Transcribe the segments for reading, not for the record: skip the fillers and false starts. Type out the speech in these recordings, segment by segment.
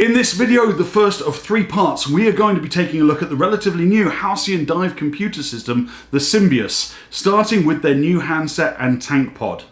In this video, the first of 3 parts, we are going to be taking a look at the relatively new Halcyon dive computer system, the Symbios, starting with their new handset and tank pod.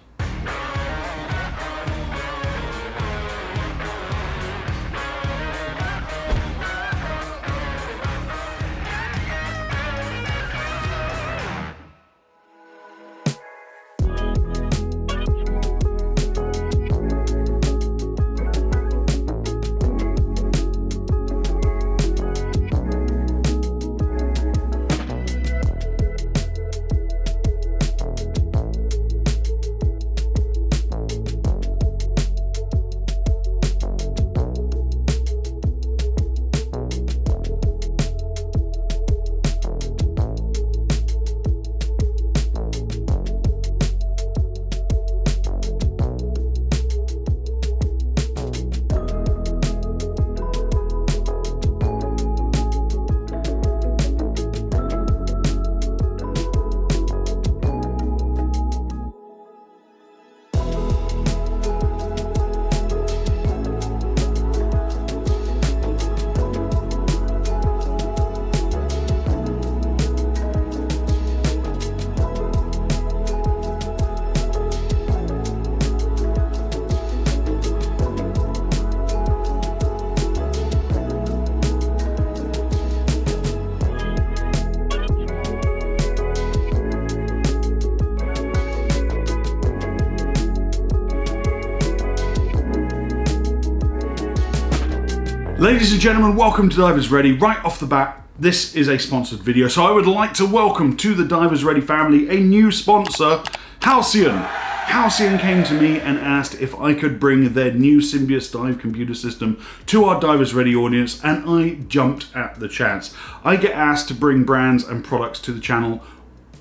Ladies and gentlemen, welcome to Divers Ready. Right off the bat, this is a sponsored video, so I would like to welcome to the Divers Ready family a new sponsor, Halcyon. Halcyon came to me and asked if I could bring their new Symbios dive computer system to our Divers Ready audience, and I jumped at the chance. I get asked to bring brands and products to the channel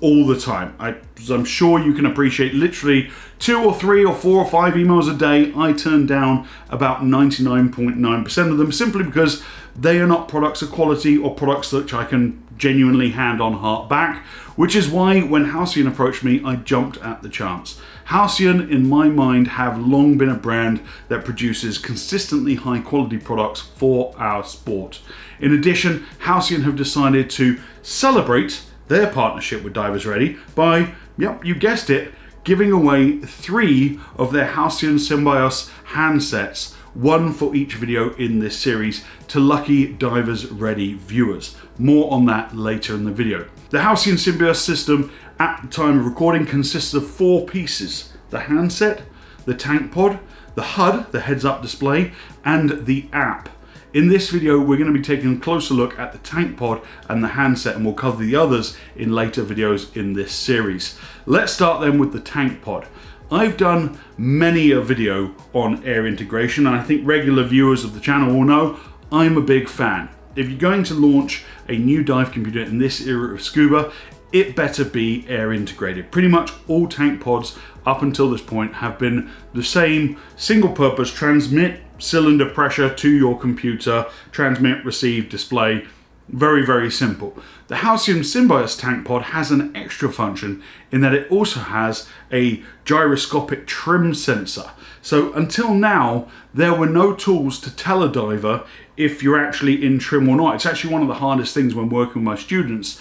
all the time. As I'm sure you can appreciate, literally 2 or 3 or 4 or 5 emails a day. I turn down about 99.9% of them simply because they are not products of quality or products that I can genuinely hand on heart back, which is why when Halcyon approached me, I jumped at the chance. Halcyon, in my mind, have long been a brand that produces consistently high quality products for our sport. In addition, Halcyon have decided to celebrate their partnership with Divers Ready by, yep, you guessed it, giving away 3 of their Halcyon Symbios handsets, 1 for each video in this series, to lucky Divers Ready viewers. More on that later in the video. The Halcyon Symbios system at the time of recording consists of 4 pieces: the handset, the tank pod, the HUD, the heads-up display, and the app. In this video, we're going to be taking a closer look at the tank pod and the handset, and we'll cover the others in later videos in this series. Let's start then with the tank pod. I've done many a video on air integration, and I think regular viewers of the channel will know I'm a big fan. If you're going to launch a new dive computer in this era of scuba, it better be air integrated. Pretty much all tank pods up until this point have been the same single purpose: transmit cylinder pressure to your computer, transmit, receive, display. Very, very simple. The Halcyon Symbios tank pod has an extra function in that it also has a gyroscopic trim sensor. So until now, there were no tools to tell a diver if you're actually in trim or not. It's actually one of the hardest things when working with my students,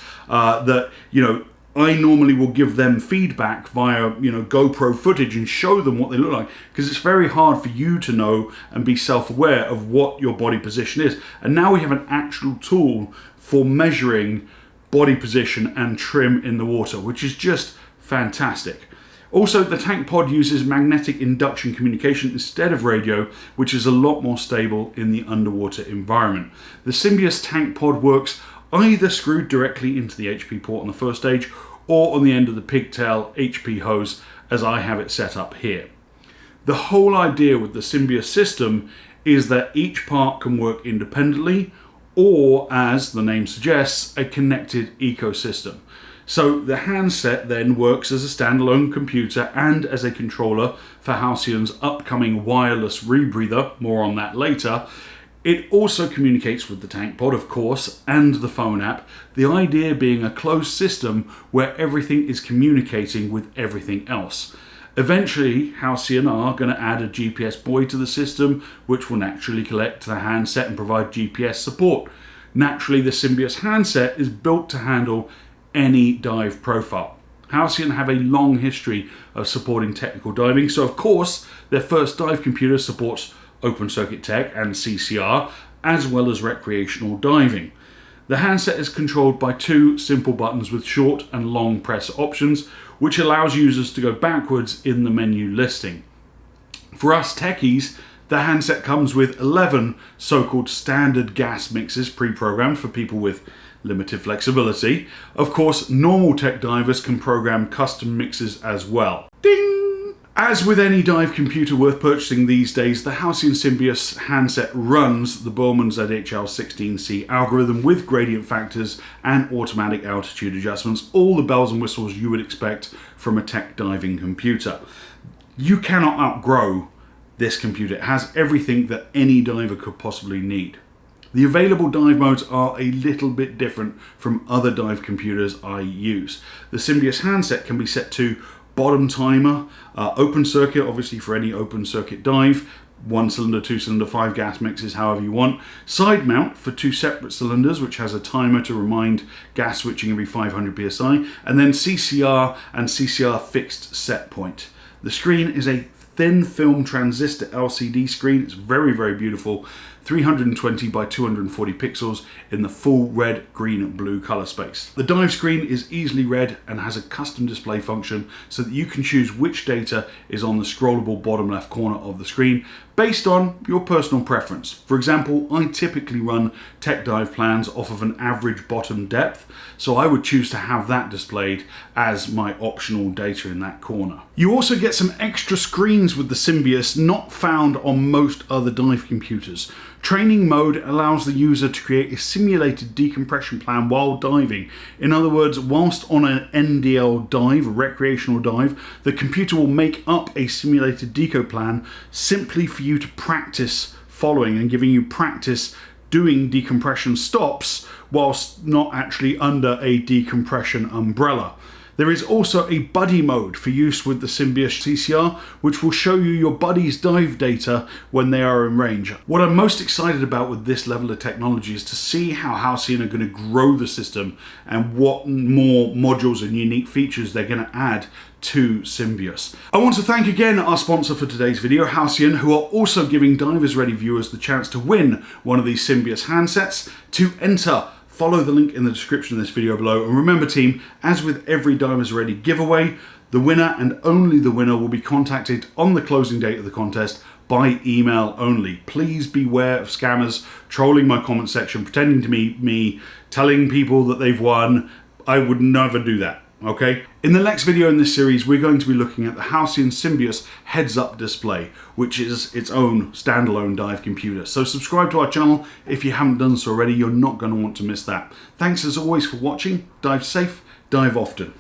I normally will give them feedback via, GoPro footage and show them what they look like, because it's very hard for you to know and be self-aware of what your body position is. And now we have an actual tool for measuring body position and trim in the water, which is just fantastic. Also, the tank pod uses magnetic induction communication instead of radio, which is a lot more stable in the underwater environment. The Symbios tank pod works either screwed directly into the HP port on the first stage or on the end of the pigtail HP hose, as I have it set up here. The whole idea with the Symbios system is that each part can work independently, or, as the name suggests, a connected ecosystem. So the handset then works as a standalone computer and as a controller for Halcyon's upcoming wireless rebreather, more on that later. It also communicates with the tank pod, of course, and the phone app, the idea being a closed system where everything is communicating with everything else. Eventually, Halcyon are going to add a GPS buoy to the system, which will naturally collect the handset and provide GPS support. Naturally, the Symbios handset is built to handle any dive profile. Halcyon have a long history of supporting technical diving, so of course their first dive computer supports open circuit tech and CCR, as well as recreational diving. The handset is controlled by two simple buttons with short and long press options, which allows users to go backwards in the menu listing. For us techies, the handset comes with 11 so-called standard gas mixes pre-programmed for people with limited flexibility. Of course, normal tech divers can program custom mixes as well. Ding! As with any dive computer worth purchasing these days, the Halcyon Symbios handset runs the Bowman ZHL16C algorithm with gradient factors and automatic altitude adjustments, all the bells and whistles you would expect from a tech diving computer. You cannot outgrow this computer. It has everything that any diver could possibly need. The available dive modes are a little bit different from other dive computers I use. The Symbios handset can be set to bottom timer, open circuit, obviously for any open circuit dive, 1 cylinder, 2 cylinder, 5 gas mixes, however you want. Side mount for 2 separate cylinders, which has a timer to remind gas switching every 500 psi, and then CCR and CCR fixed set point. The screen is a thin film transistor LCD screen. It's very, very beautiful. 320 by 240 pixels in the full red, green, and blue color space. The dive screen is easily read and has a custom display function so that you can choose which data is on the scrollable bottom left corner of the screen based on your personal preference. For example, I typically run tech dive plans off of an average bottom depth, so I would choose to have that displayed as my optional data in that corner. You also get some extra screens with the Symbios not found on most other dive computers. Training mode allows the user to create a simulated decompression plan while diving. In other words, whilst on an NDL dive, a recreational dive, the computer will make up a simulated deco plan simply for you to practice following and giving you practice doing decompression stops whilst not actually under a decompression umbrella. There is also a buddy mode for use with the Symbios CCR, which will show you your buddy's dive data when they are in range. What I'm most excited about with this level of technology is to see how Halcyon are going to grow the system and what more modules and unique features they're going to add to Symbios. I want to thank again our sponsor for today's video, Halcyon, who are also giving Divers Ready viewers the chance to win one of these Symbios handsets. To enter, follow the link in the description of this video below. And remember team, as with every Divers Ready giveaway, the winner and only the winner will be contacted on the closing date of the contest by email only. Please beware of scammers trolling my comment section, pretending to be me, telling people that they've won. I would never do that. Okay. In the next video in this series, we're going to be looking at the Halcyon Symbios heads-up display, which is its own standalone dive computer. So subscribe to our channel if you haven't done so already. You're not going to want to miss that. Thanks as always for watching. Dive safe, dive often.